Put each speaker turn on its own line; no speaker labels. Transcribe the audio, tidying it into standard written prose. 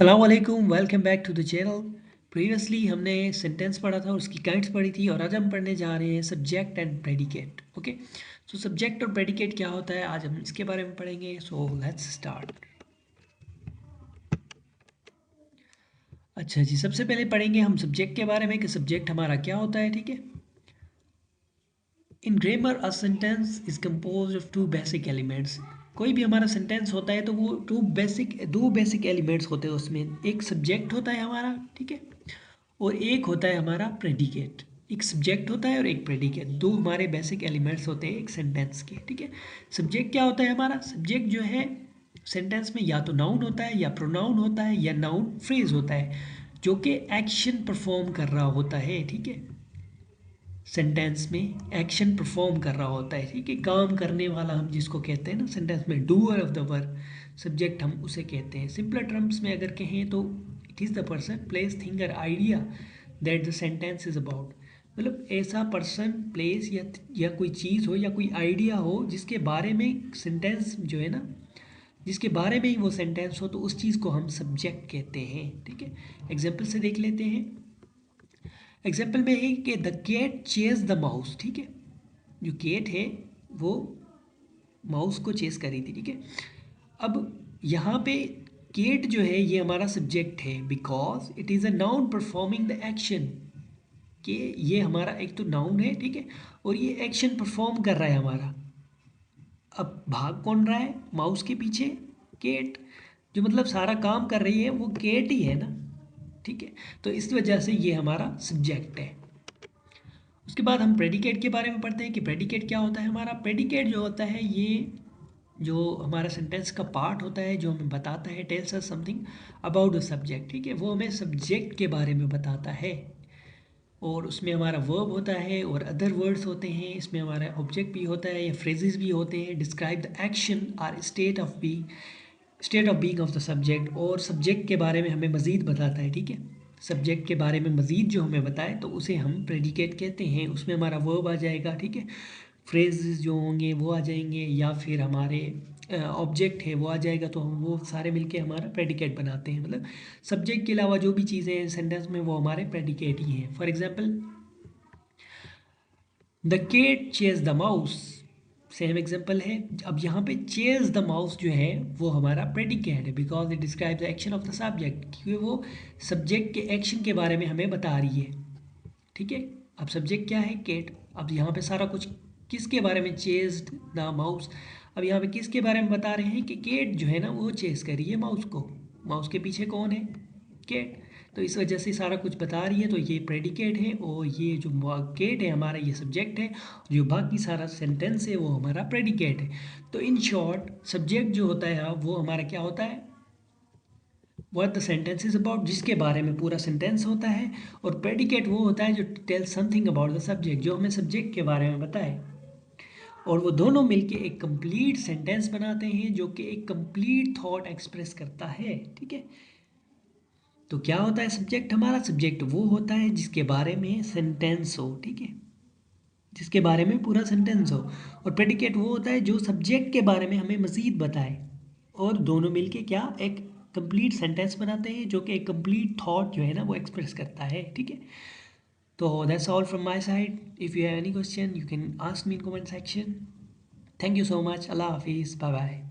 सलामकुम, welcome back to the channel. Previously हमने sentence पढ़ा था और उसकी काइंड्स पढ़ी थी और आज हम पढ़ने जा रहे हैं subject and predicate. Okay, so subject और प्रेडिकेट क्या होता है आज हम इसके बारे में पढ़ेंगे। So let's start. अच्छा जी, सबसे पहले पढ़ेंगे हम सब्जेक्ट के बारे में कि सब्जेक्ट हमारा क्या होता है। ठीक है, in grammar a sentence is compose of two basic elements. कोई भी हमारा सेंटेंस होता है तो वो दो बेसिक एलिमेंट्स होते हैं उसमें। एक सब्जेक्ट होता है हमारा, ठीक है, और एक होता है हमारा प्रेडिकेट। एक सब्जेक्ट होता है और एक प्रेडिकेट, दो हमारे बेसिक एलिमेंट्स होते हैं एक सेंटेंस के। ठीक है, सब्जेक्ट क्या होता है हमारा? सब्जेक्ट जो है सेंटेंस में या तो नाउन होता है या प्रोनाउन होता है या नाउन फ्रेज होता है जो कि एक्शन परफॉर्म कर रहा होता है। ठीक है, सेंटेंस में एक्शन परफॉर्म कर रहा होता है। ठीक है, काम करने वाला हम जिसको कहते हैं ना सेंटेंस में, doer of the work, subject हम उसे कहते हैं। सिंपलर टर्म्स में अगर कहें तो it is the person place thing और idea that the sentence is about. मतलब ऐसा पर्सन प्लेस या कोई चीज़ हो या कोई आइडिया हो जिसके बारे में सेंटेंस जो है ना, जिसके बारे में ही वो सेंटेंस हो, तो उस चीज़ को हम सब्जेक्ट कहते हैं। ठीक है, एग्जाम्पल से देख लेते हैं। एग्जाम्पल में है कि the cat chase the mouse. ठीक है, जो केट है वो माउस को चेस करी थी। ठीक है, अब यहाँ पे केट जो है ये हमारा सब्जेक्ट है because it is a noun performing the action. कि ये हमारा एक तो नाउन है, ठीक है, और ये एक्शन परफॉर्म कर रहा है हमारा। अब भाग कौन रहा है माउस के पीछे? केट। जो मतलब सारा काम कर रही है वो केट ही है ना। ठीक है, तो इस वजह से ये हमारा सब्जेक्ट है। उसके बाद हम प्रेडिकेट के बारे में पढ़ते हैं कि प्रेडिकेट क्या होता है हमारा। प्रेडिकेट जो होता है ये जो हमारा सेंटेंस का पार्ट होता है जो हमें बताता है, tells us something about the subject. ठीक है, वो हमें सब्जेक्ट के बारे में बताता है और उसमें हमारा वर्ब होता है और अदर वर्ड्स होते हैं। इसमें हमारा ऑब्जेक्ट भी होता है या फ्रेजेस भी होते हैं। Describe the action or state of being of the subject, और सब्जेक्ट के बारे में हमें मज़ीद बताता है। ठीक है, सब्जेक्ट के बारे में मज़ीद जो हमें बताए तो उसे हम प्रेडिकेट कहते हैं। उसमें हमारा वर्ब आ जाएगा, ठीक है, फ्रेजेस जो होंगे वो आ जाएंगे या फिर हमारे ऑब्जेक्ट है वो आ जाएगा, तो हम वो सारे मिलके हमारा प्रेडिकेट बनाते हैं। मतलब सब्जेक्ट के अलावा जो भी चीज़ें हैं सेंटेंस में वो हमारे प्रेडिकेट ही हैं। For example, the cat chase the mouse, same example है। अब यहाँ पे चेज द माउस जो है वो हमारा प्रेडिकेट है because it describe the action of the subject, क्योंकि वो सब्जेक्ट के एक्शन के बारे में हमें बता रही है। ठीक है, अब सब्जेक्ट क्या है? केट। अब यहाँ पे सारा कुछ किसके बारे में? Chase the mouse. अब यहाँ पे किसके बारे में बता रहे हैं कि केट जो है ना वो चेज कर रही है माउस को। माउस के पीछे कौन है? केट। तो इस वजह से सारा कुछ बता रही है, तो ये प्रेडिकेट है और ये जो केट है हमारा ये सब्जेक्ट है। जो बाकी सारा सेंटेंस है वो हमारा प्रेडिकेट है। तो इन शॉर्ट सब्जेक्ट जो होता है वो हमारा क्या होता है? What the sentence is about, जिसके बारे में पूरा सेंटेंस होता है। और प्रेडिकेट वो होता है जो tell something about the subject, जो हमें सब्जेक्ट के बारे में बताए। और वो दोनों मिलके एक कंप्लीट सेंटेंस बनाते हैं जो कि एक कंप्लीट थॉट एक्सप्रेस करता है। ठीक है, तो क्या होता है सब्जेक्ट हमारा? सब्जेक्ट वो होता है जिसके बारे में सेंटेंस हो। ठीक है, जिसके बारे में पूरा सेंटेंस हो। और प्रेडिकेट वो होता है जो सब्जेक्ट के बारे में हमें मज़ीद बताए। और दोनों मिलके क्या एक कंप्लीट सेंटेंस बनाते हैं जो कि एक कंप्लीट थॉट जो है ना वो एक्सप्रेस करता है। ठीक है, तो that's all from my side. If you have any question you can ask me in comment section. Thank you so much. अल्लाह हाफिज़, बाय बाय।